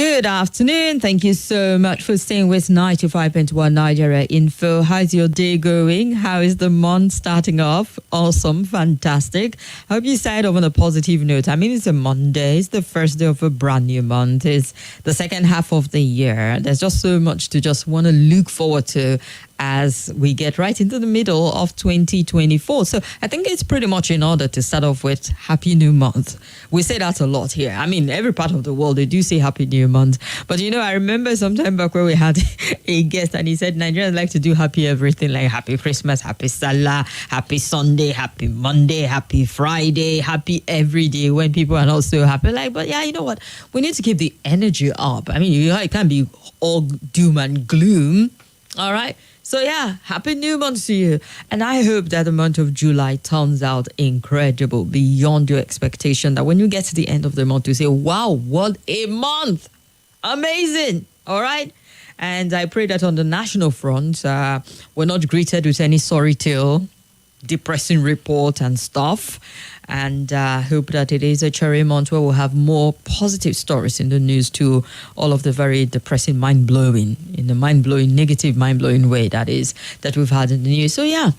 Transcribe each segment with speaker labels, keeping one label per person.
Speaker 1: Good afternoon. Thank you so much for staying with 95.1 Nigeria Info. How's your day going? How is the month starting off? Awesome. Fantastic. I hope you started off on a positive note. I mean, it's a Monday. It's the first day of a brand new month. It's the second half of the year. There's just so much to just want to look forward to as we get right into the middle of 2024. So I think it's pretty much in order to start off with Happy New Month. We say that a lot here. I mean, every part of the world, they do say Happy New Month. But, you know, I remember some time back where we had a guest and he said Nigerians like to do happy everything, like Happy Christmas, Happy Salah, Happy Sunday, Happy Monday, Happy Friday, happy every day when people are not so happy. Like, but yeah, you know what? We need to keep the energy up. I mean, it can't be all doom and gloom. All right. So yeah, Happy New Month to you. And I hope that the month of July turns out incredible, beyond your expectation, that when you get to the end of the month, you say, wow, what a month. Amazing. All right. And I pray that on the national front, we're not greeted with any sorry tale, depressing report and stuff. And hope that it is a cherry month where we'll have more positive stories in the news to all of the very depressing, mind-blowing, in the mind-blowing, negative, mind-blowing way that we've had in the news. So yeah,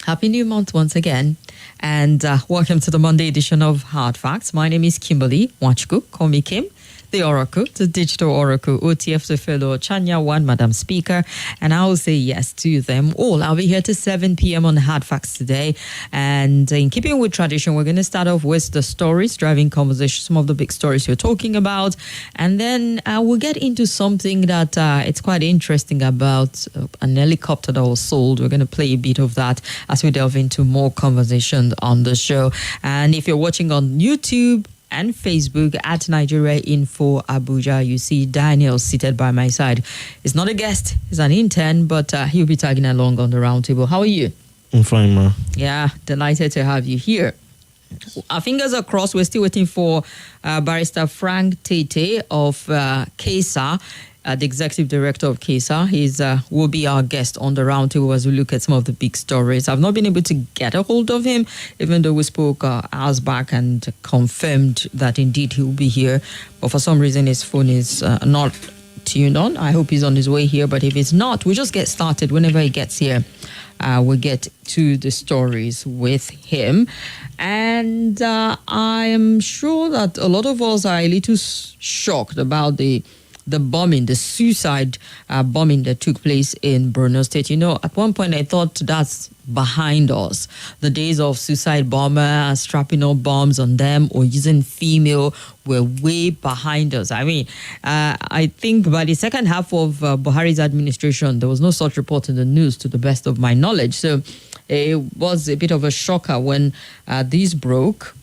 Speaker 1: Happy New Month once again. And welcome to the Monday edition of Hard Facts. My name is Kimberly Wachku. Call me Kim. The Oracle, the Digital Oracle, OTF, the fellow Chanya One, Madam Speaker, and I will say yes to them all. I'll be here till 7 p.m. on Hard Facts today. And in keeping with tradition, we're going to start off with the stories, driving conversation, some of the big stories we're talking about. And then we'll get into something that it's quite interesting about an helicopter that was sold. We're going to play a bit of that as we delve into more conversation on the show. And if you're watching on YouTube and Facebook at Nigeria Info Abuja, you see Daniel seated by my side. He's not a guest, he's an intern, but he'll be tagging along on the roundtable. How are you?
Speaker 2: I'm fine, ma.
Speaker 1: Yeah, delighted to have you here. Our fingers are crossed. We're still waiting for Barrister Frank Tete of KESA, the executive director of KESA. He will be our guest on the roundtable as we look at some of the big stories. I've not been able to get a hold of him, even though we spoke hours back and confirmed that indeed he will be here. But for some reason, his phone is not tuned on. I hope he's on his way here. But if it's not, we'll just get started. Whenever he gets here, we'll get to the stories with him. And I am sure that a lot of us are a little shocked about the bombing, the suicide bombing that took place in Borno State. You know, at one point I thought that's behind us. The days of suicide bomber strapping up bombs on them or using female were way behind us. I mean, I think by the second half of Buhari's administration, there was no such report in the news to the best of my knowledge. So it was a bit of a shocker when this broke,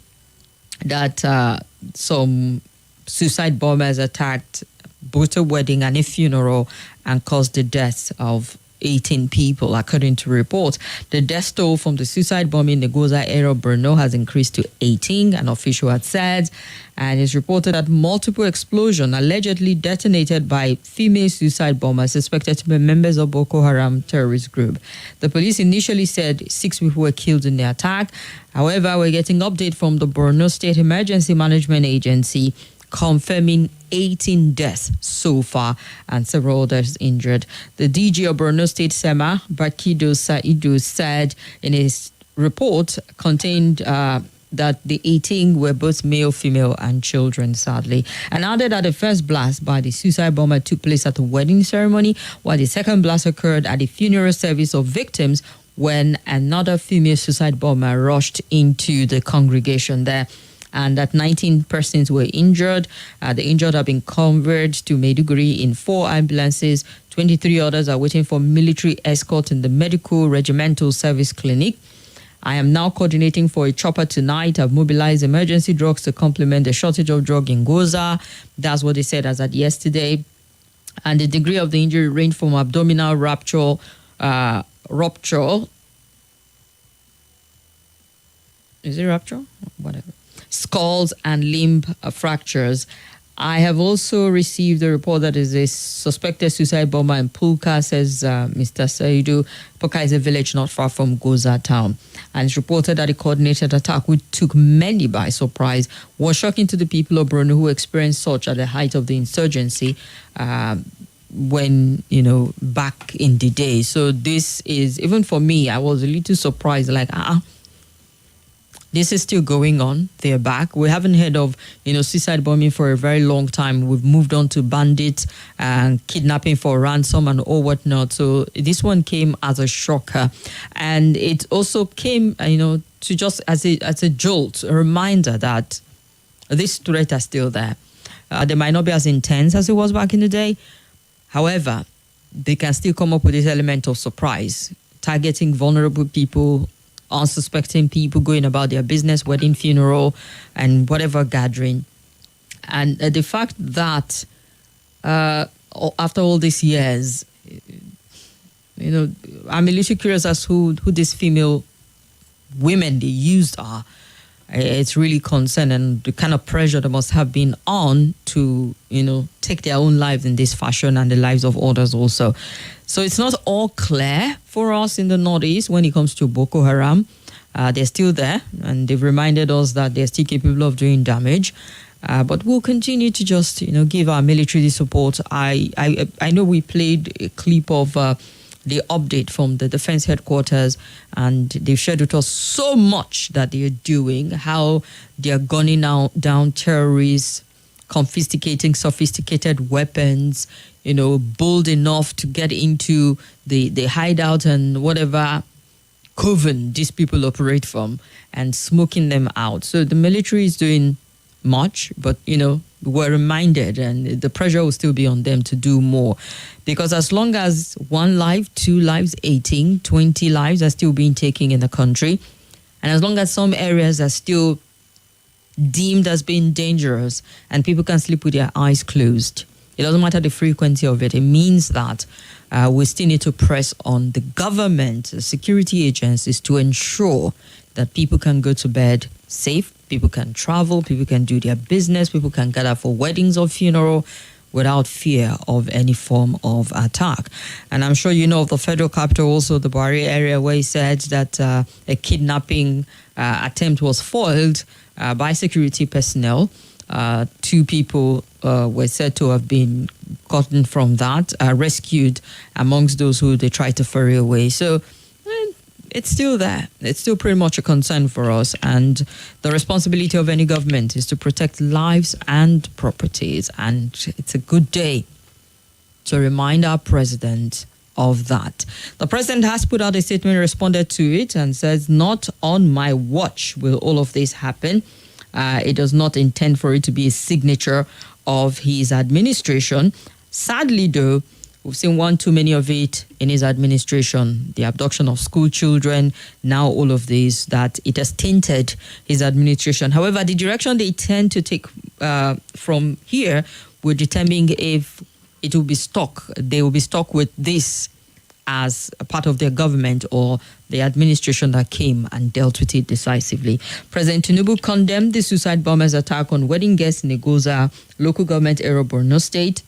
Speaker 1: that some suicide bombers attacked both a wedding and a funeral and caused the deaths of 18 people, according to reports. The death toll from the suicide bombing in the Goza area of Borno has increased to 18, an official had said, and it's reported that multiple explosions allegedly detonated by female suicide bombers suspected to be members of Boko Haram terrorist group. The police initially said 6 people were killed in the attack. However, we're getting update from the Borno State Emergency Management Agency confirming 18 deaths so far and several others injured. The DG of Borno State, Sema Bakido Saidu, said in his report contained that the 18 were both male, female, and children, sadly. And added that the first blast by the suicide bomber took place at a wedding ceremony, while the second blast occurred at the funeral service of victims when another female suicide bomber rushed into the congregation there. And that 19 persons were injured. The injured have been conveyed to Maiduguri in 4 ambulances. 23 others are waiting for military escort in the Medical Regimental Service Clinic. I am now coordinating for a chopper tonight. I've mobilized emergency drugs to complement the shortage of drug in Goza. That's what they said as at yesterday. And the degree of the injury ranged from abdominal rupture, is it rupture? Whatever. Skulls and limb fractures I have also received a report that is a suspected suicide bomber in Pulka, says Mr. Saidu. Pulka is a village not far from Goza town. And it's reported that a coordinated attack, which took many by surprise, was shocking to the people of Borno who experienced such at the height of the insurgency when, back in the day. So this is, even for me, I was a little surprised, like, this is still going on. They're back. We haven't heard of, suicide bombing for a very long time. We've moved on to bandits and kidnapping for ransom and all whatnot. So this one came as a shocker. And it also came, to just as a jolt, a reminder that this threat are still there. They might not be as intense as it was back in the day. However, they can still come up with this element of surprise, targeting vulnerable people, unsuspecting people going about their business, wedding, funeral, and whatever gathering. And the fact that after all these years, I'm a little curious as who these female women they used are. It's really concerning, and the kind of pressure that must have been on to, take their own lives in this fashion and the lives of others also. So it's not all clear for us in the Northeast when it comes to Boko Haram. They're still there, and they've reminded us that they're still capable of doing damage. But we'll continue to just, give our military the support. I know we played a clip of the update from the defense headquarters, and they've shared with us so much that they're doing, how they're gunning down terrorists, confiscating sophisticated weapons, bold enough to get into the hideout and whatever coven these people operate from and smoking them out. So the military is doing much, but, we're reminded, and the pressure will still be on them to do more. Because as long as 1 life, 2 lives, 18, 20 lives are still being taken in the country, and as long as some areas are still deemed as being dangerous and people can sleep with their eyes closed, it doesn't matter the frequency of it. It means that we still need to press on the government, the security agencies, to ensure that people can go to bed safe, people can travel, people can do their business, people can gather for weddings or funeral without fear of any form of attack. And I'm sure you know of the federal capital, also the Buhari area, where he said that a kidnapping attempt was foiled by security personnel. 2 people were said to have been gotten from that, rescued amongst those who they tried to ferry away. So it's still there. It's still pretty much a concern for us. And the responsibility of any government is to protect lives and properties. And it's a good day to remind our president of that. The president has put out a statement, responded to it, and says, "Not on my watch will all of this happen." It does not intend for it to be a signature of his administration. Sadly, though, we've seen one too many of it in his administration. The abduction of school children, now all of this, that it has tainted his administration. However, the direction they tend to take from here will determine if it will be stuck. They will be stuck with this as a part of their government, or the administration that came and dealt with it decisively. President Tinubu condemned the suicide bombers' attack on wedding guests in the Goza local government area of Borno State.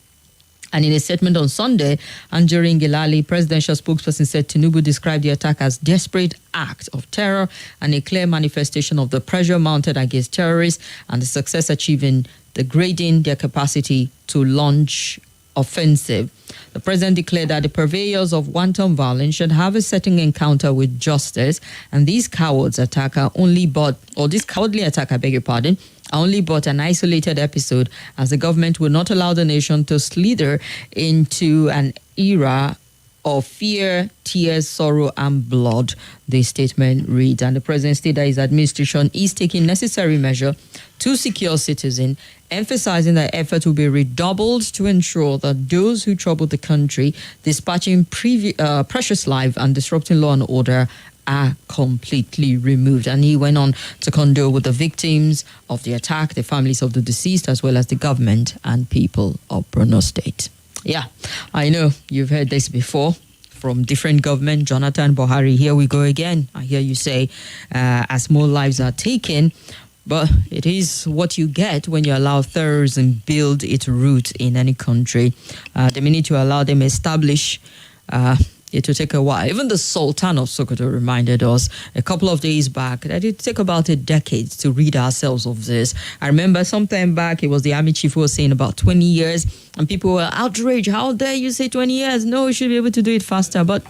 Speaker 1: And in a statement on Sunday, Anjorin Gilali, presidential spokesperson, said Tinubu described the attack as desperate act of terror and a clear manifestation of the pressure mounted against terrorists and the success achieved in degrading their capacity to launch offensive. The president declared that the purveyors of wanton violence should have a second encounter with justice, and these cowards attacker only but, or this cowardly attack, I beg your pardon, only but an isolated episode, as the government will not allow the nation to slither into an era of fear, tears, sorrow, and blood, the statement reads. And the president stated that his administration is taking necessary measure to secure citizens, emphasizing that effort will be redoubled to ensure that those who trouble the country, dispatching precious life and disrupting law and order, are completely removed. And he went on to condole with the victims of the attack, the families of the deceased, as well as the government and people of Borno State. Yeah, I know you've heard this before from different government. Jonathan Buhari, here we go again. I hear you say as more lives are taken, But it is what you get when you allow terrorism build its root in any country. The minute you allow them establish, it will take a while. Even the Sultan of Sokoto reminded us a couple of days back that it took about a decade to rid ourselves of this. I remember sometime back, it was the army chief who was saying about 20 years, and people were outraged. How dare you say 20 years? No, we should be able to do it faster. But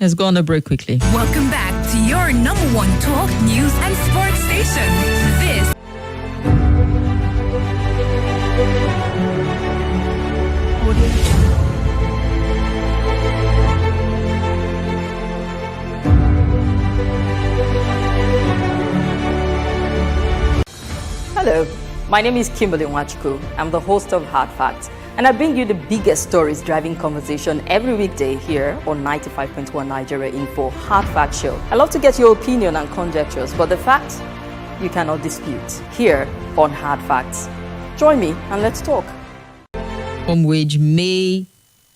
Speaker 1: let's go on a break quickly.
Speaker 2: Welcome back to your number one talk, news, and sports station. This
Speaker 3: Hello, my name is Kimberly. I'm the host of Hard Facts, and I bring you the biggest stories driving conversation every weekday here on 95.1 Nigeria Info Hard Fact Show. I love to get your opinion and conjectures, but the facts you cannot dispute here on Hard Facts. Join me and let's talk.
Speaker 1: Minimum wage may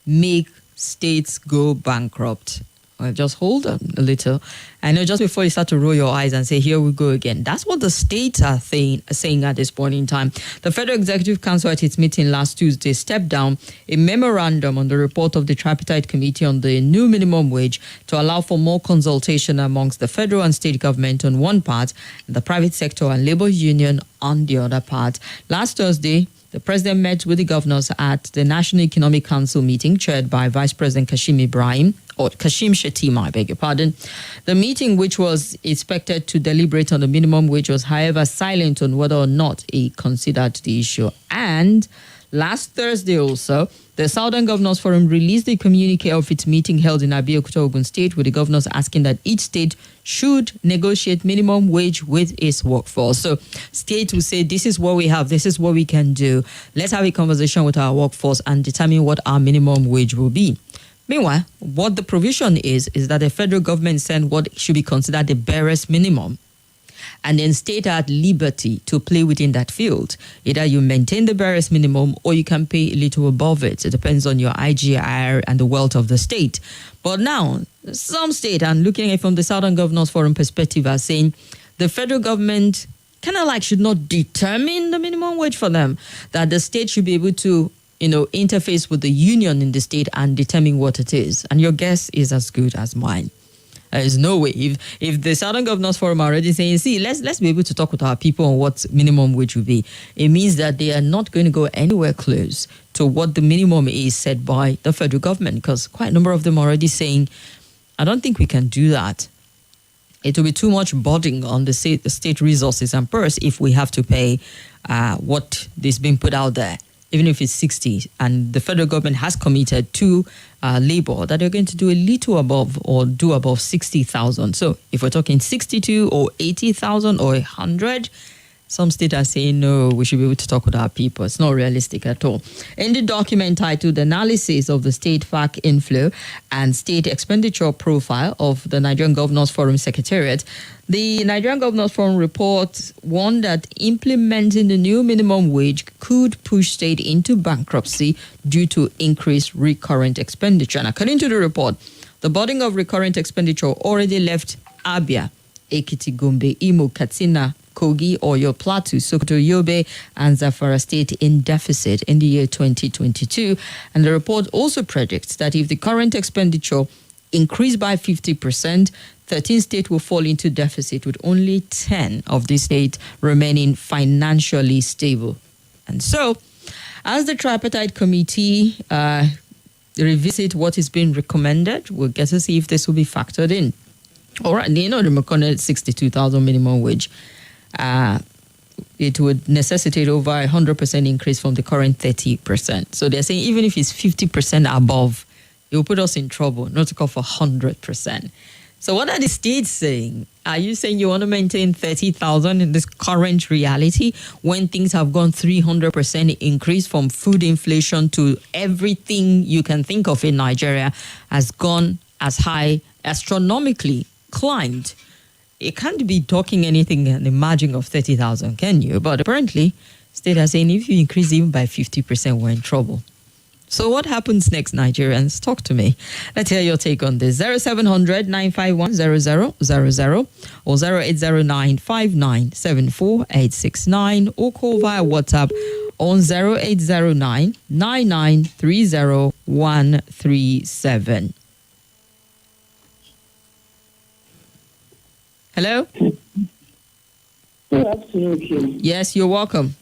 Speaker 1: make states go bankrupt. Well, just hold on a little. I know just before you start to roll your eyes and say, here we go again. That's what the states are saying at this point in time. The Federal Executive Council at its meeting last Tuesday stepped down a memorandum on the report of the Tripartite Committee on the new minimum wage to allow for more consultation amongst the federal and state government on one part, and the private sector and labor union on the other part. Last Thursday, the president met with the governors at the National Economic Council meeting chaired by Vice President Kashim Shettima, I beg your pardon. The meeting, which was expected to deliberate on the minimum wage, was, however, silent on whether or not it considered the issue. And last Thursday also, the Southern Governors Forum released a communique of its meeting held in Abeokuta, Ogun State, with the governors asking that each state should negotiate minimum wage with its workforce. So states will say, this is what we have, this is what we can do. Let's have a conversation with our workforce and determine what our minimum wage will be. Meanwhile, what the provision is that the federal government send what should be considered the barest minimum, and then state at liberty to play within that field. Either you maintain the barest minimum or you can pay a little above it. It depends on your IGR and the wealth of the state. But now, some state, and looking at it from the Southern Governors Forum perspective, are saying the federal government kind of like should not determine the minimum wage for them, that the state should be able to interface with the union in the state and determine what it is. And your guess is as good as mine. There is no way. If the Southern Governors Forum are already saying, see, let's be able to talk with our people on what minimum wage will be, it means that they are not going to go anywhere close to what the minimum is set by the federal government, because quite a number of them are already saying, I don't think we can do that. It will be too much burden on the state resources and purse if we have to pay what is being put out there, even if it's 60, and the federal government has committed to labor that they're going to do a little above or do above 60,000. So if we're talking 62 or 80,000 or 100, some states are saying, no, we should be able to talk with our people. It's not realistic at all. In the document titled Analysis of the State FAC Inflow and State Expenditure Profile of the Nigerian Governors Forum Secretariat, the Nigerian Governors Forum reports warned that implementing the new minimum wage could push state into bankruptcy due to increased recurrent expenditure. And according to the report, the burden of recurrent expenditure already left Abia, Ekiti, Gombe, Imo, Katsina, Kogi, Oyo, Plateau, Sokoto, Yobe, and Zamfara State in deficit in the year 2022. And the report also predicts that if the current expenditure increased by 50%, 13 states will fall into deficit, with only 10 of these states remaining financially stable. And so, as the Tripartite Committee revisit what is being recommended, we'll get to see if this will be factored in. All right, the recommended 62,000 minimum wage. It would necessitate over 100% increase from the current 30%. So they're saying even if it's 50% above, it will put us in trouble, not to call for 100%. So what are the states saying? Are you saying you want to maintain 30,000 in this current reality when things have gone 300% increase from food inflation to everything you can think of in Nigeria has gone as high, astronomically climbed? It can't be talking anything in the margin of 30,000, can you? But apparently, states are saying if you increase even by 50%, we're in trouble. So what happens next, Nigerians? Talk to me. Let's hear your take on this. 0700 951 0000 or 0809 5974 869 or call via WhatsApp on 0809 9930 137. Hello?
Speaker 4: Good afternoon, Kim.
Speaker 1: Yes, you're welcome.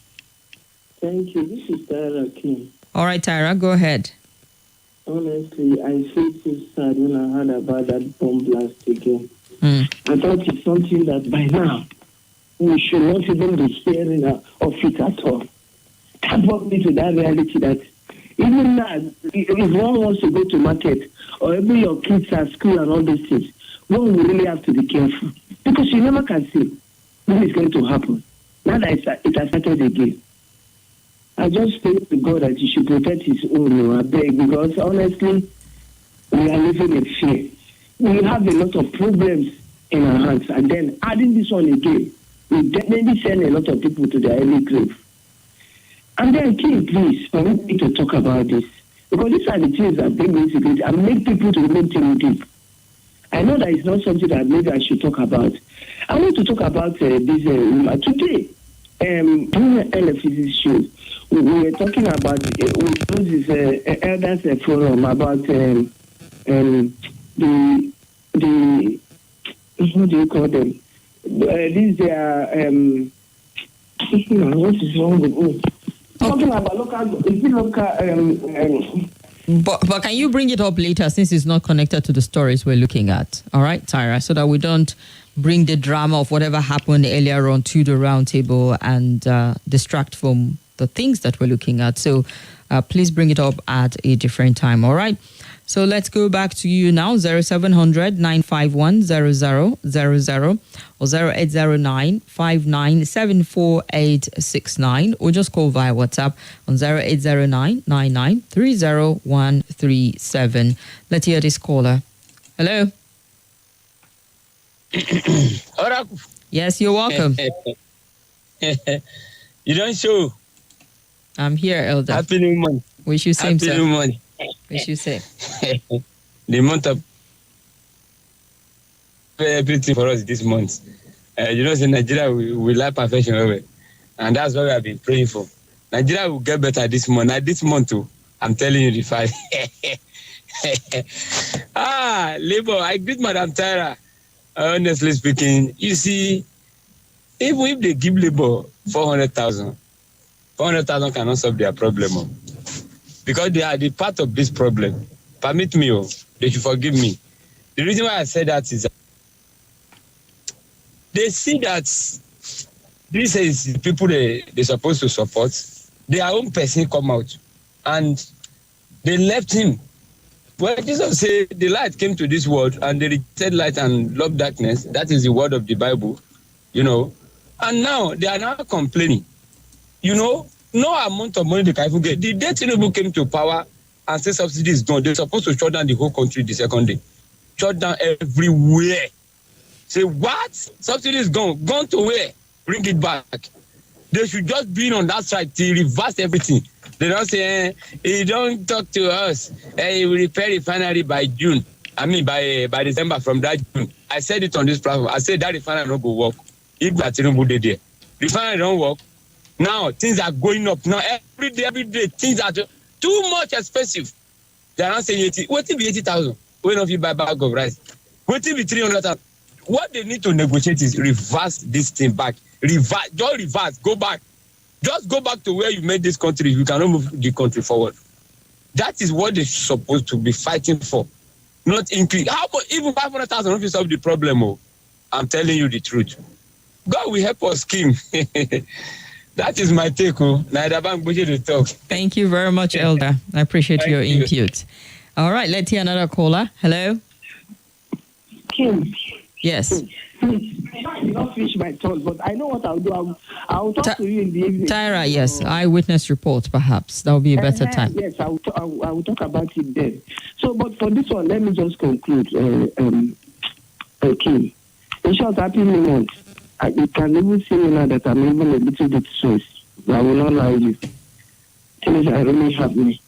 Speaker 4: Thank you. This is Tyra Kim.
Speaker 1: All right, Tyra, go ahead.
Speaker 4: Honestly, I feel so sad when I heard about that bomb blast again. I thought it's something that by now we should not even be hearing of it at all. That brought me to that reality that even now, if one wants to go to market or even your kids at school and all those things, one will really have to be careful because you never can see when it's going to happen. Now that it has started again. I just pray to God that He should protect His own, I beg, because honestly, we are living in fear. We have a lot of problems in our hands, and then adding this one again, we definitely send a lot of people to their early grave. And then, King, please, permit me to talk about this, because these are the things that bring insecurity and make people to remain deep. I know that it's not something that maybe I should talk about. I want to talk about this today. During the LFCC show, we were talking about this elders forum about the what do you call them? These what is wrong with me? Talking about local.
Speaker 1: But can you bring it up later since it's not connected to the stories we're looking at? All right, Tyra, so that we don't bring the drama of whatever happened earlier on to the roundtable and distract from the things that we're looking at. So please bring it up at a different time. All right. So let's go back to you now. 0700 951 0000 or 0809 5974 869 or just call via WhatsApp on 0809 9930 137. Let's hear this caller. Hello. Yes, you're welcome.
Speaker 5: You don't show.
Speaker 1: I'm here, Elder.
Speaker 5: Happy New Month.
Speaker 1: Wish you same,
Speaker 5: Happy New Month.
Speaker 1: Wish you same.
Speaker 5: The month of everything for us this month. In Nigeria, we like perfection over. And that's what we have been praying for. Nigeria will get better this month. Now, this month, too, I'm telling you the fact. Labour, I greet Madam Tyra. Honestly speaking, you see, even if they give Labour 400,000 cannot solve their problem. Because they are the part of this problem. Permit me, they should forgive me. The reason why I said that is that they see that this is the people they're supposed to support. Their own person come out and they left him. Well, Jesus said the light came to this world and they rejected light and loved darkness. That is the word of the Bible, And now they are now complaining. No amount of money they can even get. The day Tinubu came to power and said subsidy is gone, they're supposed to shut down the whole country the second day. Shut down everywhere. Say, what? Subsidy is gone. Gone to where? Bring it back. They should just be on that side to reverse everything. They don't say, he don't talk to us. He will repair refinery by June. By December from that June. I said it on this platform. I said that refinery don't go work. If that Tinubu did there. Refinery don't work. Now, things are going up. Now, every day, things are too much expensive. They are not saying 80. What if be 80,000? When if you buy a bag of rice? What if be 300,000? What they need to negotiate is reverse this thing back. Reverse. Go back. Just go back to where you made this country. You cannot move the country forward. That is what they're supposed to be fighting for. Not increase. How about even 500,000 if you solve the problem? I'm telling you the truth. God will help us, Kim. That is my take. Talk.
Speaker 1: Thank you very much, Elder. I appreciate your input. All right, let's hear another caller. Hello.
Speaker 4: Kim.
Speaker 1: Yes.
Speaker 4: Please, I did not finish my thought, but I know what I'll do. I'll talk to you in the evening.
Speaker 1: Tyra, yes. Eyewitness report, perhaps. That will be a better time.
Speaker 4: Yes, I will talk about it then. So, but for this one, let me just conclude. Kim. In short, happy New Month. You can even see me now that I'm even a little bit stressed. I will not lie to you. Things are really happening.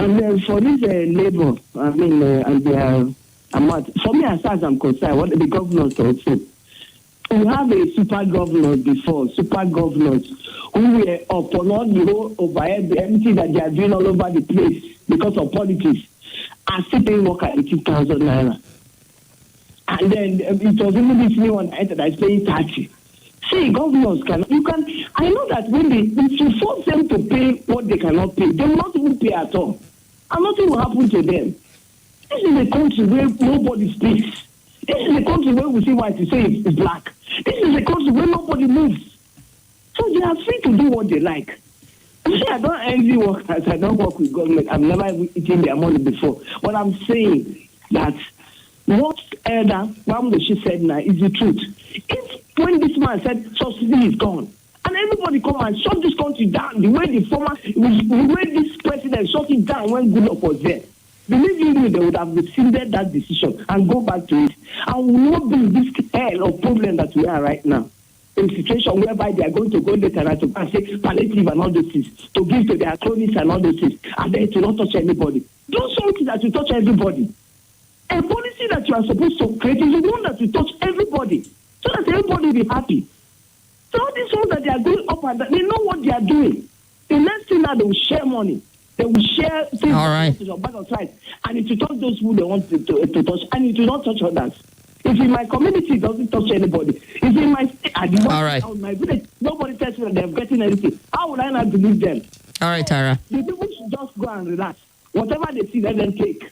Speaker 4: And then for this labor, and their amount, for me, as far as I'm concerned, what the governors also, we have a super governor before, super governors who were upon all the whole overhead, everything that they are doing all over the place because of politics, are still paying work at 18,000 naira. And then it was even this new one that is paying 30. See, governors I know that if you force them to pay what they cannot pay, they will not even pay at all. And nothing will happen to them. This is a country where nobody speaks. This is a country where we see white, you say it's black. This is a country where nobody moves. So they are free to do what they like. You see, I don't envy workers. I don't work with government. I've never eaten their money before. But I'm saying that what Elder Wamdoshi said now is the truth. If when this man said subsidy is gone, and everybody come and shut this country down the way this president shut it down when Goodluck was there, believe you me, they would have rescinded that decision and go back to it. And we will not be in this hell of problem that we are right now. In a situation whereby they are going to go later and to say palliative and all those things, to give to their cronies and all those things, and then to not touch anybody. Do something that will touch everybody. A policy that you are supposed to create is the one that will touch everybody, so that everybody will be happy. So all these ones that they are going up and down, they know what they are doing. The next thing now, they will share money. They will share things back on side, and it will touch those who they want to touch, and it will not touch others. If in my community it doesn't touch anybody, if in my my village, nobody tells me that they're getting anything, how would I not believe them?
Speaker 1: All right, Tara.
Speaker 4: The people should just go and relax. Whatever they see, let them take.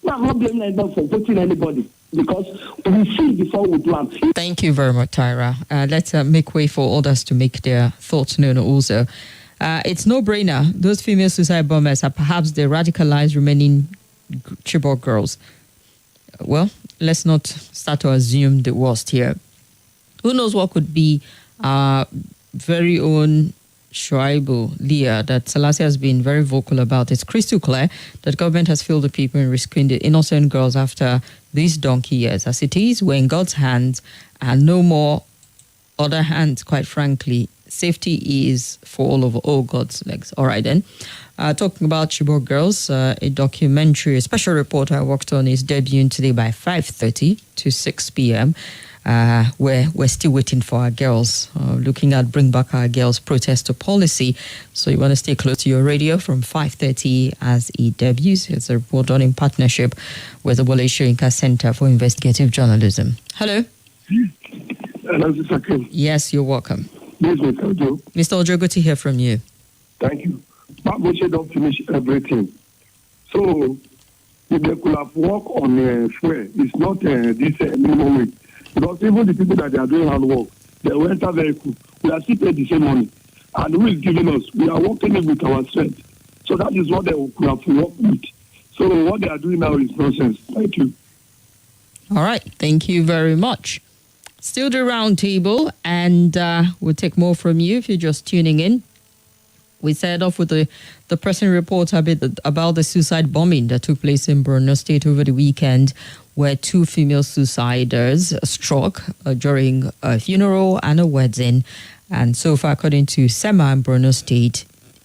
Speaker 4: No, I'm not blaming anybody for voting anybody, because we see before we do them.
Speaker 1: Thank you very much, Tyra. Let's make way for others to make their thoughts known also. It's no-brainer. Those female suicide bombers are perhaps the radicalized remaining Chibok girls. Well, let's not start to assume the worst here. Who knows what could be our very own Shuaibu Leah that Selassie has been very vocal about. It's crystal clear that government has failed the people in rescuing the innocent girls after these donkey years. As it is, we're in God's hands and no more other hands, quite frankly. Safety is for all God's legs. All right, then. Talking about Chibok girls, a documentary, a special report I worked on is debuting today by 5:30 to 6 p.m. Where we're still waiting for our girls, looking at Bring Back Our Girls protest policy. So you want to stay close to your radio from 5:30 as it debuts. It's a report done in partnership with the Wole Soyinka Center for Investigative Journalism. Hello.
Speaker 6: Hello, Mr. Kim.
Speaker 1: Yes, you're welcome.
Speaker 6: Yes, Mr. Ojo.
Speaker 1: Mr. Ojo, good to hear from you.
Speaker 6: Thank you. But we don't finish everything. So, if they could have worked on fuel, it's not this minimum wage. Because even the people that they are doing hard work, they will enter vehicle. We are still paid the same money. And who is giving us? We are working it with our strength. So that is what they could have worked with. So what they are doing now is nonsense. Thank you.
Speaker 1: All right. Thank you very much. Still the roundtable, and we'll take more from you if you're just tuning in. We started off with the pressing report a bit about the suicide bombing that took place in Borno State over the weekend, where two female suiciders struck during a funeral and a wedding. And so far, according to SEMA in Borno State,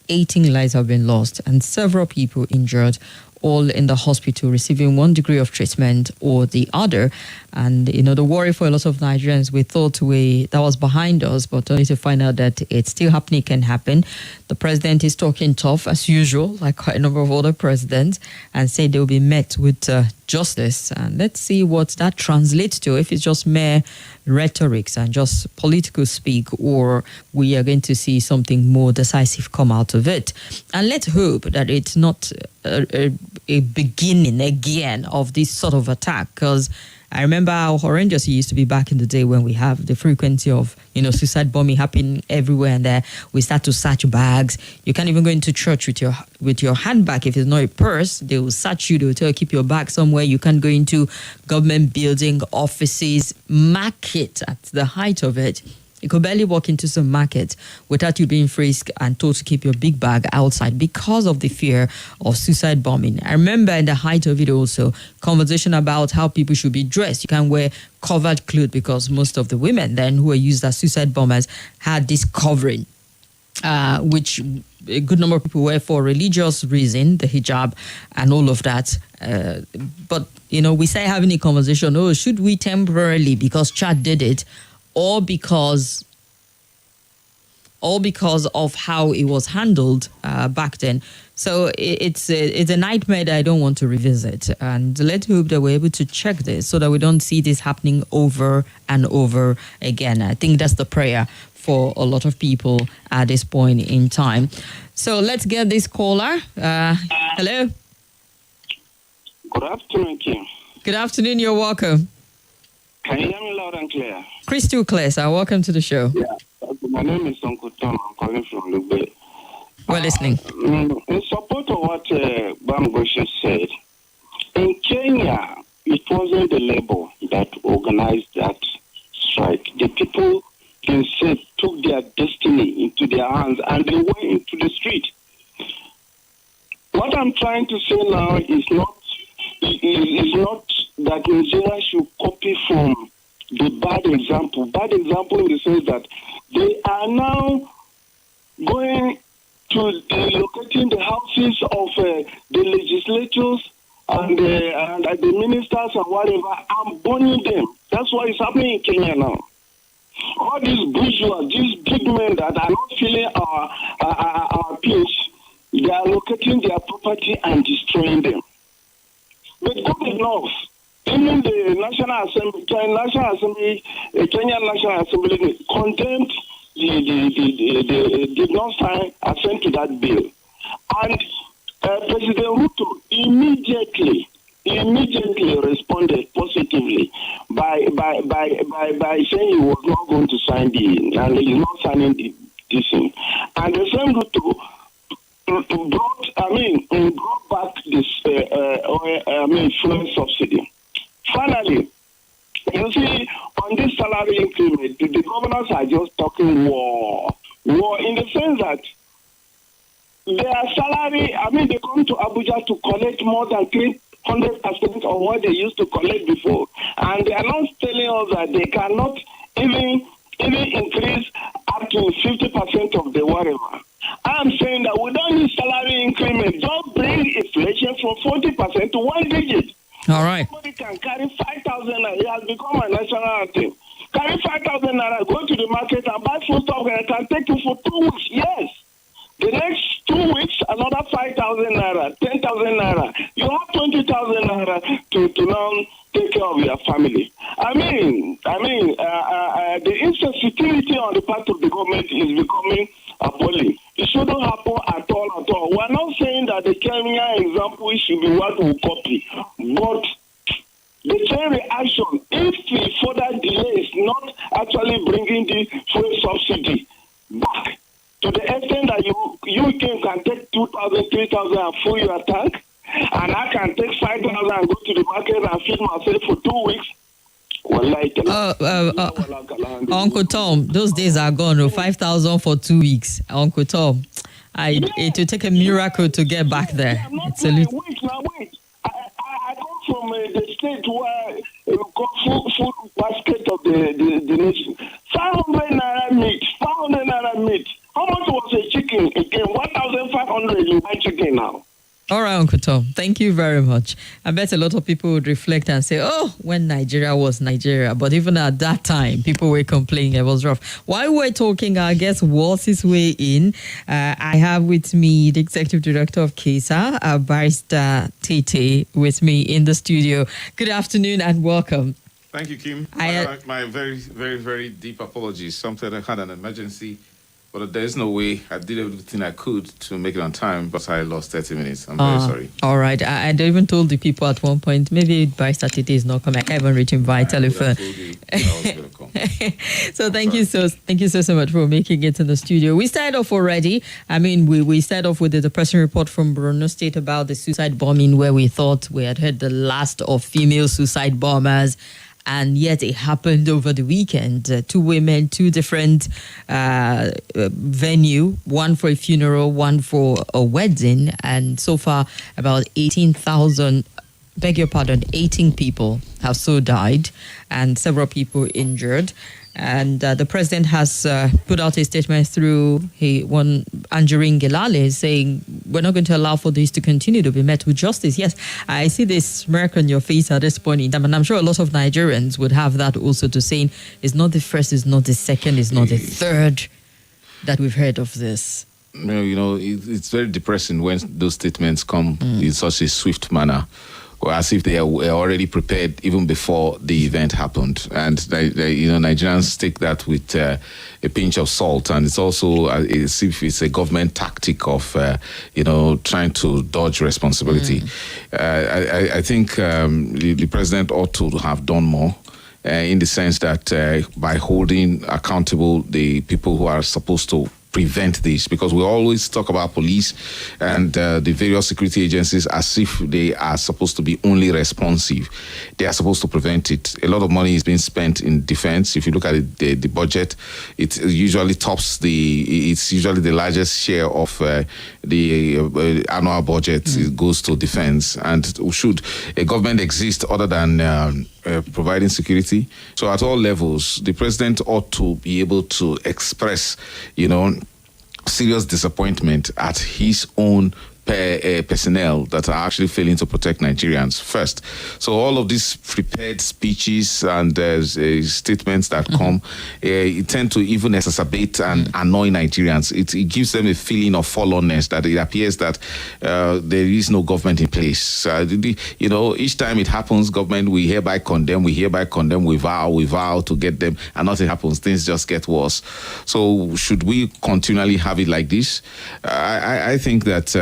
Speaker 1: 18 lives have been lost and several people injured, all in the hospital receiving one degree of treatment or the other. And, the worry for a lot of Nigerians, we thought that was behind us, but only to find out that it's still happening, can happen. The president is talking tough, as usual, like quite a number of other presidents, and said they will be met with justice. And let's see what that translates to, if it's just mere rhetorics and just political speak, or we are going to see something more decisive come out of it. And let's hope that it's not a beginning again of this sort of attack, because I remember how horrendous it used to be back in the day when we have the frequency of, suicide bombing happening everywhere, and there we start to search bags. You can't even go into church with your handbag if it's not a purse. They will search you. They will tell you keep your bag somewhere. You can't go into government building, offices, market at the height of it. You could barely walk into some market without you being frisked and told to keep your big bag outside because of the fear of suicide bombing. I remember in the height of it also, conversation about how people should be dressed. You can't wear covered clothes because most of the women then who were used as suicide bombers had this covering. which a good number of people wear for religious reason, the hijab and all of that. But, we say having a conversation, should we temporarily, because Chad did it, or because of how it was handled back then. So it's a nightmare that I don't want to revisit. And let's hope that we're able to check this so that we don't see this happening over and over again. I think that's the prayer for a lot of people at this point in time. So let's get this caller. Hello.
Speaker 7: Good afternoon, Kim.
Speaker 1: Good afternoon. You're welcome.
Speaker 7: Can you hear me loud and clear?
Speaker 1: Crystal clear, sir. Welcome to the show.
Speaker 7: Yeah. My name is Uncle Tom. I'm calling from Lugbe.
Speaker 1: We're listening.
Speaker 7: In support of what Bamgosha said, in Kenya, it wasn't the labor that organized that strike. The people themselves took their destiny into their hands and they went into the street. What I'm trying to say now is not that Nigeria should copy from the bad example. Bad example in the sense that they are now going to locating the houses of the legislators and the ministers and whatever and burning them. That's what is happening in Kenya now. All these bourgeois, these big men that are not feeling our pinch, they are locating their property and destroying them. But good enough. Even the National Assembly, Kenyan National Assembly condemned did not sign assent to that bill. And President Ruto immediately responded positively by saying he was not going to sign and he is not signing this thing. And the same Ruto brought back this fuel subsidy. Finally, you see, on this salary increment, the governors are just talking war. War in the sense that their salary, they come to Abuja to collect more than 300% of what they used to collect before. And they are not telling us that they cannot even increase up to 50% of the whatever. I'm saying that we don't need salary increment. Don't bring inflation from 40% to 1 digit.
Speaker 1: All right.
Speaker 7: Somebody can carry 5,000 naira. It has become a national anthem. Carry 5,000 naira, go to the market and buy food stuff, and it can take you for 2 weeks. Yes. The next 2 weeks, another 5,000 naira, 10,000 naira. You have 20,000 naira to now take care of your family. The insensitivity on the part of the government is becoming appalling. It shouldn't happen at all. We're not saying that the Kenya example should be what we copy, but the chain reaction, if we further delays not actually bringing the fuel subsidy back to the extent that you can take 2,000, 3,000 and fill your tank, and I can take 5,000 and go to the market and feed myself for 2 weeks.
Speaker 1: Uncle Tom, those days are gone. 5,000 for 2 weeks, Uncle Tom. It will take a miracle to get back there. It's a little.
Speaker 7: Wait. I come from the state where food basket of the nation. 500 naira meat. How much was a chicken again? 1,500. You buy chicken now.
Speaker 1: All right, Uncle Tom. Thank you very much. I bet a lot of people would reflect and say, when Nigeria was Nigeria. But even at that time, people were complaining it was rough. While we're talking, I guess, what's his way in? I have with me the Executive Director of KESA, Barrister Tete, with me in the studio. Good afternoon and welcome.
Speaker 8: Thank you, Kim. My very, very, very deep apologies. Something I had an emergency. But there's no way. I did everything I could to make it on time, but I lost 30 minutes. I'm very sorry.
Speaker 1: All right. I even told the people at one point, maybe Barrister Tete is not coming. I can't even reach him by telephone. So thank you so much for making it in the studio. We started off already. We started off with the depressing report from Borno State about the suicide bombing, where we thought we had heard the last of female suicide bombers. And yet it happened over the weekend. 2 women, 2 different venue, one for a funeral, one for a wedding. And so far, about 18 people have so died and several people injured. And the president has put out a statement through Anjorin Gelale saying, we're not going to allow for this to continue to be met with justice. Yes, I see this smirk on your face at this point in time, and I'm sure a lot of Nigerians would have that also to saying, it's not the first, it's not the second, it's not the third that we've heard of this.
Speaker 8: It's very depressing when those statements come in such a swift manner, or as if they were already prepared even before the event happened. And Nigerians take that with a pinch of salt, and it's also as if it's a government tactic of trying to dodge responsibility. I think the president ought to have done more. In the sense that by holding accountable the people who are supposed to prevent this, because we always talk about police and the various security agencies as if they are supposed to be only responsive. They are supposed to prevent it. A lot of money is being spent in defense. If you look at it, the budget, it usually it's usually the largest share of the annual budget. It goes to defense. And should a government exist other than providing security? So at all levels, the president ought to be able to express, serious disappointment at his own personnel that are actually failing to protect Nigerians first. So all of these prepared speeches and statements that come, it tend to even exacerbate and annoy Nigerians. It gives them a feeling of fallenness, that it appears that there is no government in place. Each time it happens, government, we hereby condemn, we vow to get them, and nothing happens. Things just get worse. So should we continually have it like this? I think that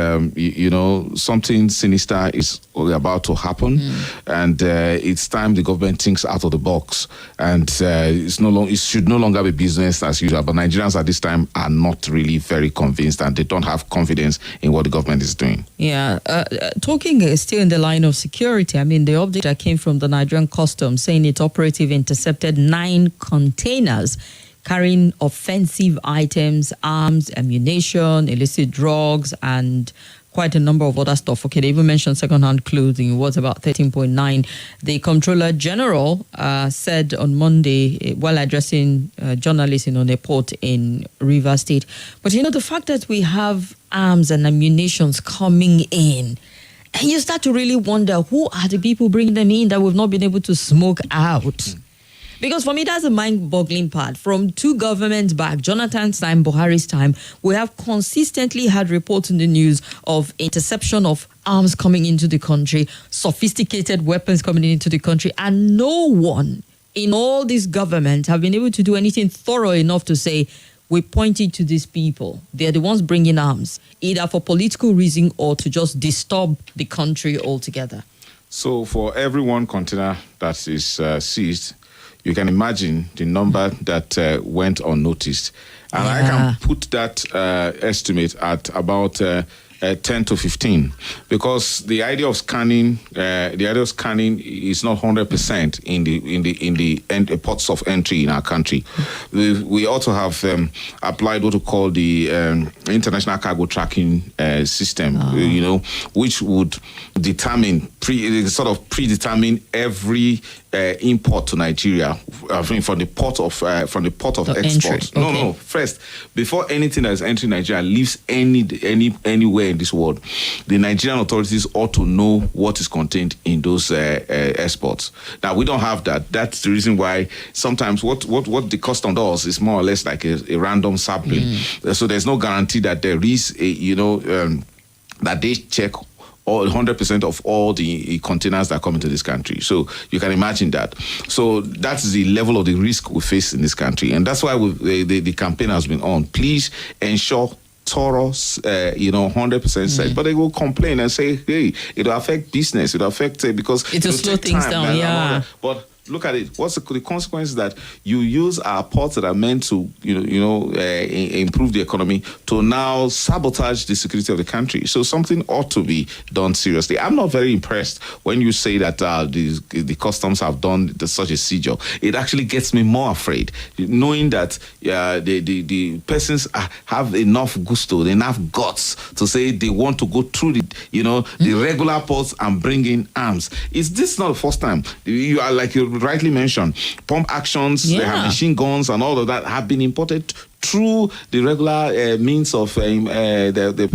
Speaker 8: something sinister is about to happen, and it's time the government thinks out of the box, and it should no longer be business as usual. But Nigerians at this time are not really very convinced, and they don't have confidence in what the government is doing.
Speaker 1: Yeah, talking still in the line of security, I mean, the update that came from the Nigerian Customs saying its operative intercepted 9 containers carrying offensive items, arms, ammunition, illicit drugs, and quite a number of other stuff. Okay, they even mentioned second-hand clothing. It was about 13.9. The Comptroller General said on Monday, while addressing journalists on a port in Rivers State, but the fact that we have arms and ammunitions coming in, and you start to really wonder, who are the people bringing them in that we've not been able to smoke out? Because for me, that's a mind-boggling part. From 2 governments back, Jonathan's time, Buhari's time, we have consistently had reports in the news of interception of arms coming into the country, sophisticated weapons coming into the country, and no one in all these governments have been able to do anything thorough enough to say, we pointed to these people. They're the ones bringing arms, either for political reason or to just disturb the country altogether.
Speaker 8: So for every one container that is seized, you can imagine the number that went unnoticed. And I can put that estimate at about 10 to 15, because the idea of scanning is not 100% in the ports of entry in our country. We also have applied what we call the international cargo tracking system, which would predetermine every import to Nigeria from the port of export. Okay. No. First, before anything that is entering Nigeria leaves anywhere in this world, the Nigerian authorities ought to know what is contained in those exports. Now, we don't have that. That's the reason why sometimes what the custom does is more or less like a random sampling. So there's no guarantee that there is that they check all 100% of all the containers that come into this country. So you can imagine that. So that's the level of the risk we face in this country. And that's why the campaign has been on. Please ensure thorough, 100% search. But they will complain and say, hey, it'll affect business. It'll affect, because
Speaker 1: it'll slow things down, yeah.
Speaker 8: But look at it. What's the consequence that you use our ports that are meant to, improve the economy to now sabotage the security of the country? So something ought to be done seriously. I'm not very impressed when you say that the customs have done such a seizure. It actually gets me more afraid, knowing that the persons have enough gusto, enough guts to say they want to go through the regular ports and bring in arms. Is this not the first time? You are like rightly mentioned, pump actions, they have machine guns and all of that have been imported through the regular means of the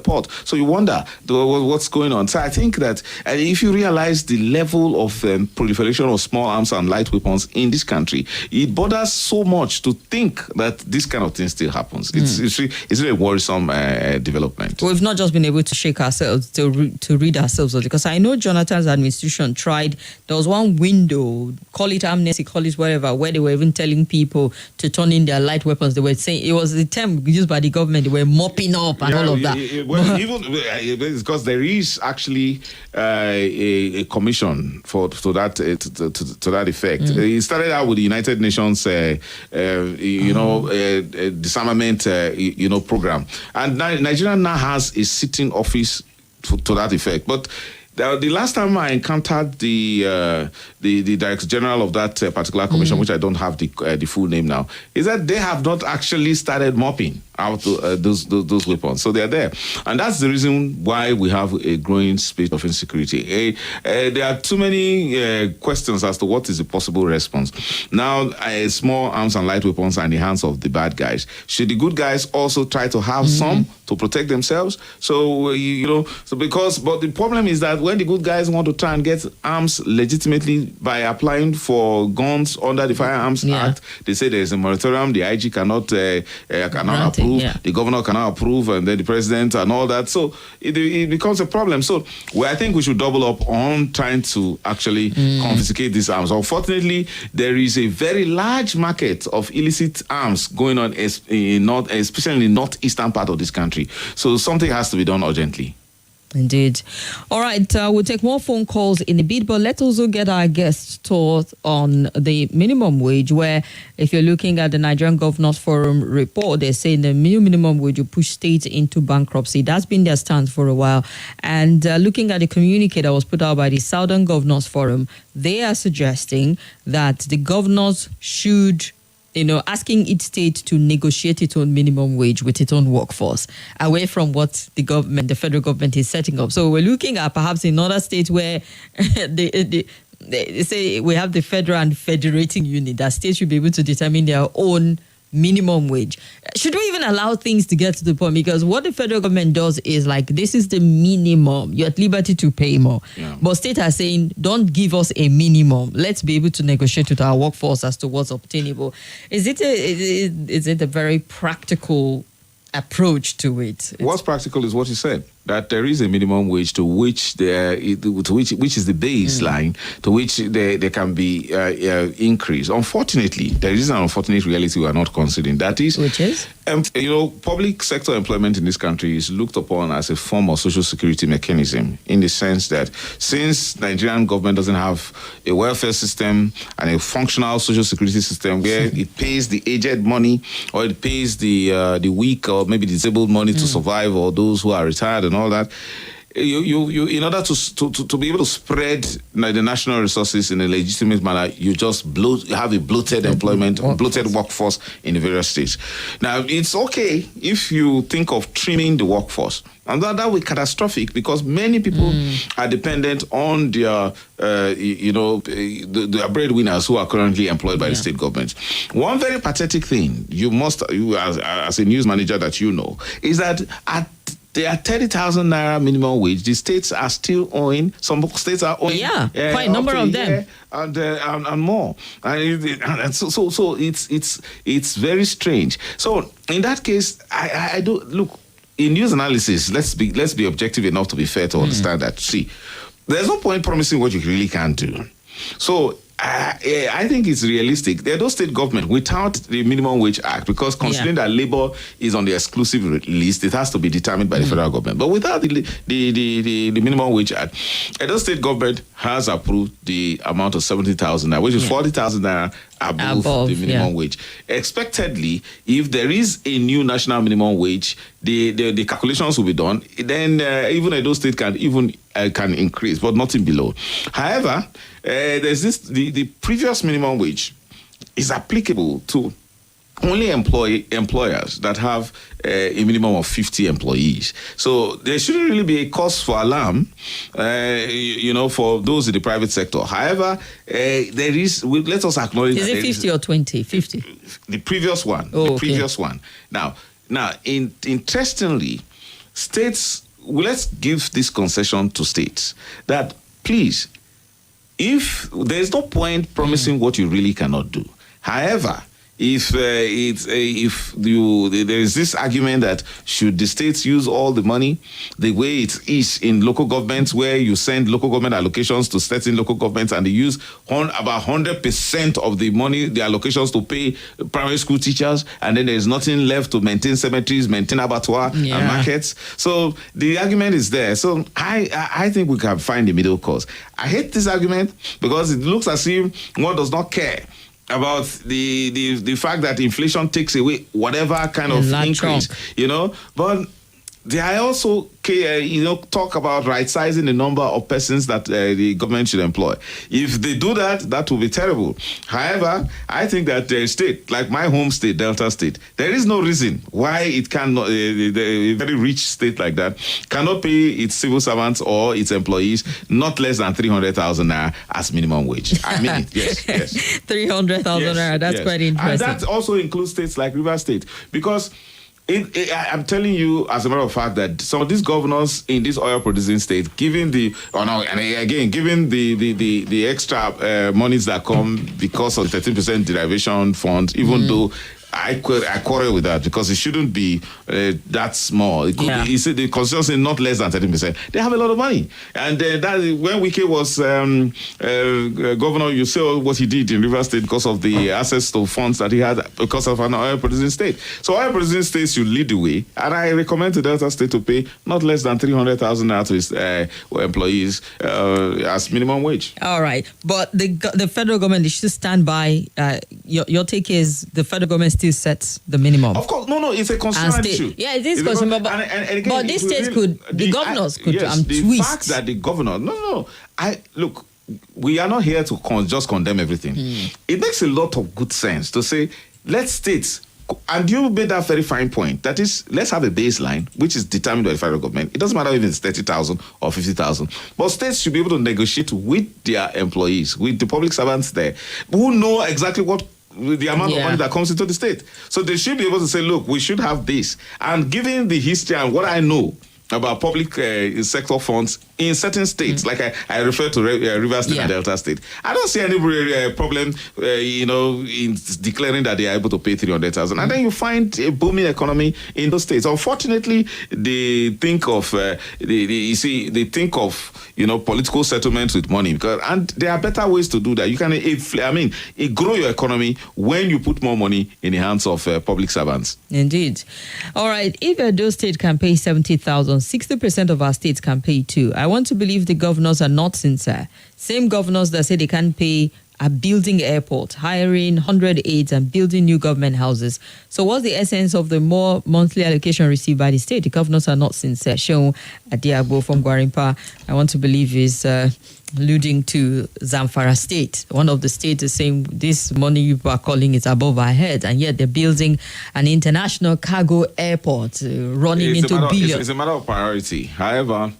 Speaker 8: port. So you wonder what's going on. So I think that if you realize the level of proliferation of small arms and light weapons in this country, it bothers so much to think that this kind of thing still happens. It's really a worrisome development.
Speaker 1: We've not just been able to shake ourselves, to read ourselves, because I know Jonathan's administration tried. There was one window, call it amnesty, call it whatever, where they were even telling people to turn in their light weapons. They were saying it was the term used by the government. They were mopping up and all of that.
Speaker 8: Even because there is actually a commission to that effect. It started out with the United Nations, disarmament, program, and Nigeria now has a sitting office to that effect, but. The last time I encountered the Director General of that particular commission, which I don't have the full name now, is that they have not actually started mopping out those weapons. So they're there. And that's the reason why we have a growing space of insecurity. There are too many questions as to what is the possible response. Now, small arms and light weapons are in the hands of the bad guys. Should the good guys also try to have some to protect themselves? So, but the problem is that when the good guys want to try and get arms legitimately by applying for guns under the Firearms Act, they say there is a moratorium, the IG cannot approve, the governor cannot approve, and then the president and all that. So it becomes a problem. So I think we should double up on trying to actually confiscate these arms. Unfortunately, there is a very large market of illicit arms going on, especially in the northeastern part of this country. So something has to be done urgently.
Speaker 1: Indeed. All right, we'll take more phone calls in a bit, but let's also get our guests' thoughts on the minimum wage, where if you're looking at the Nigerian Governors Forum report, they're saying the minimum wage will push states into bankruptcy. That's been their stance for a while. And looking at the communique that was put out by the Southern Governors Forum, they are suggesting that the governors should asking each state to negotiate its own minimum wage with its own workforce, away from what the federal government is setting up. So we're looking at perhaps in other states where they say we have the federal and federating unit, that states should be able to determine their own minimum wage. Should we even allow things to get to the point? Because what the federal government does is this is the minimum. You're at liberty to pay more. Yeah. But states are saying, don't give us a minimum. Let's be able to negotiate with our workforce as to what's obtainable. Is it a very practical approach to it?
Speaker 8: What's practical is what you said, that there is a minimum wage which is the baseline to which there can be increase. Unfortunately, there is an unfortunate reality we are not considering. That is,
Speaker 1: which is,
Speaker 8: public sector employment in this country is looked upon as a form of social security mechanism, in the sense that since Nigerian government doesn't have a welfare system and a functional social security system where it pays the aged money, or it pays the weak or maybe disabled money to survive, or those who are retired and all that, you in order to be able to spread the national resources in a legitimate manner, you just have a bloated bloated workforce in the various states. Now, it's okay if you think of trimming the workforce, and that will be catastrophic, because many people are dependent on their the breadwinners who are currently employed by the state government. One very pathetic thing you as a news manager that is that at there are 30,000 naira minimum wage. The states are still owing. Some states are owing.
Speaker 1: Quite a number of them,
Speaker 8: and more. And so it's very strange. So in that case, I do look in news analysis. Let's be objective enough to be fair to understand that. See, there's no point promising what you really can't do. So I think it's realistic. There are those state government without the Minimum Wage Act, because considering that labor is on the exclusive list, it has to be determined by the federal government. But without the Minimum Wage Act, those state government has approved the amount of 70,000 naira, which is 40,000 naira above the minimum wage. Expectedly, if there is a new national minimum wage, the calculations will be done. Then even those states can increase, but nothing below. However, there's the previous minimum wage is applicable to only employers that have a minimum of 50 employees. So there shouldn't really be a cause for alarm, for those in the private sector. However, there is, let us acknowledge.
Speaker 1: Is it 50 or 20? 50.
Speaker 8: The previous one.
Speaker 1: Oh,
Speaker 8: the previous one. Now, interestingly, states, let's give this concession to states that, please, if there's no point promising what you really cannot do. However, if there is this argument that should the states use all the money the way it is in local governments, where you send local government allocations to certain local governments and they use about 100% of the money, the allocations, to pay primary school teachers, and then there's nothing left to maintain cemeteries, maintain abattoirs and markets. So the argument is there. So I think we can find the middle course. I hate this argument because it looks as if one does not care about the fact that inflation takes away whatever kind of increase, but they also, talk about right-sizing the number of persons that the government should employ. If they do that, that will be terrible. However, I think that a state, like my home state, Delta State, there is no reason why it cannot, a very rich state like that, cannot pay its civil servants or its employees not less than 300,000 naira as minimum wage. I mean it, yes.
Speaker 1: 300,000 naira, that's quite interesting.
Speaker 8: And that also includes states like River State, because I'm telling you, as a matter of fact, that some of these governors in this oil-producing state, given the extra monies that come because of the 13% derivation fund, even though I quarrel with that, because it shouldn't be that small. It could be, the constituency not less than 13%. They have a lot of money, and that when Wike was governor, you saw what he did in River State because of the access to funds that he had because of an oil-producing state. So oil-producing states should lead the way, and I recommend the Delta State to pay not less than 300,000 naira to its employees as minimum wage.
Speaker 1: All right, but the federal government, they should stand by. Your take is the federal government still sets the minimum.
Speaker 8: Of course, no, it's a constitutional issue.
Speaker 1: Yeah, it is constitutional, but these states the governors could twist.
Speaker 8: The fact that the governor, look, we are not here to just condemn everything. It makes a lot of good sense to say, let states, and you made that very fine point, that is, let's have a baseline which is determined by the federal government. It doesn't matter if it's 30,000 or 50,000, but states should be able to negotiate with their employees, with the public servants there, who know exactly what the amount of money that comes into the state. So they should be able to say, look, we should have this. And given the history and what I know about public sector funds in certain states, like I refer to River State and Delta State, I don't see any problem, in declaring that they are able to pay 300,000. And then you find a booming economy in those states. Unfortunately, they think of political settlements with money, and there are better ways to do that. You can, grow your economy when you put more money in the hands of public servants.
Speaker 1: Indeed. All right. If Edo State can pay 70,000, 60% of our states can pay too. I want to believe the governors are not sincere. Same governors that say they can't pay are building airports, hiring 100 aides and building new government houses. So what's the essence of the more monthly allocation received by the state? The governors are not sincere. Seun Adiagbo from Gwarimpa, I want to believe, is alluding to Zamfara State. One of the states is saying this money you are calling is above our head, and yet they're building an international cargo airport running into billions.
Speaker 8: It's a matter of priority. However,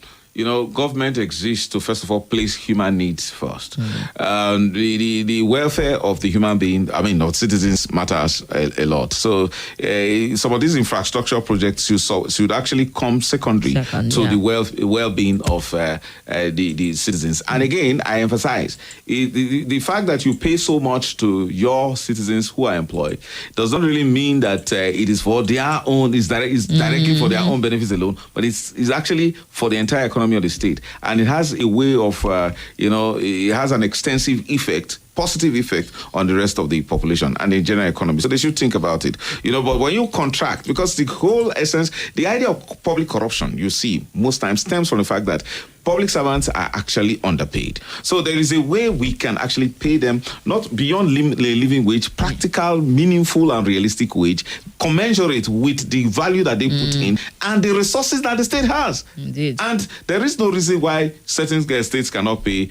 Speaker 8: government exists to, first of all, place human needs first. The welfare of the human being, of citizens, matters a lot. So some of these infrastructure projects should actually come secondary to the well-being of the citizens. And again, I emphasize, the fact that you pay so much to your citizens who are employed does not really mean that it is for their own, it's directly for their own benefits alone, but it's actually for the entire economy of the state, and it has a way of it has an extensive effect, positive effect on the rest of the population and the general economy. So they should think about it. But when you contract, because the whole essence, the idea of public corruption, you see, most times stems from the fact that public servants are actually underpaid. So there is a way we can actually pay them, not beyond living wage, practical, meaningful, and realistic wage, commensurate with the value that they put in and the resources that the state has.
Speaker 1: Indeed.
Speaker 8: And there is no reason why certain states cannot pay,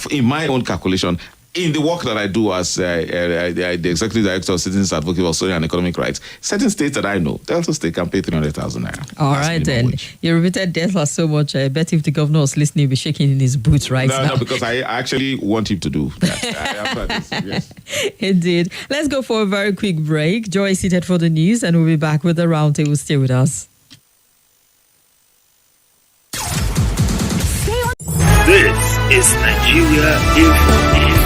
Speaker 8: in my own calculation, in the work that I do as the executive director of Citizens Advocate for Social and Economic Rights, certain states that I know, Delta State can pay 300,000 naira.
Speaker 1: All right, then. You repeated Delta so much. I bet if the governor was listening, he'd be shaking in his boots now.
Speaker 8: No, because I actually want him to do that. Yes.
Speaker 1: Indeed. Let's go for a very quick break. Joy is seated for the news, and we'll be back with the roundtable. Stay with us.
Speaker 9: This is Nigeria Info News.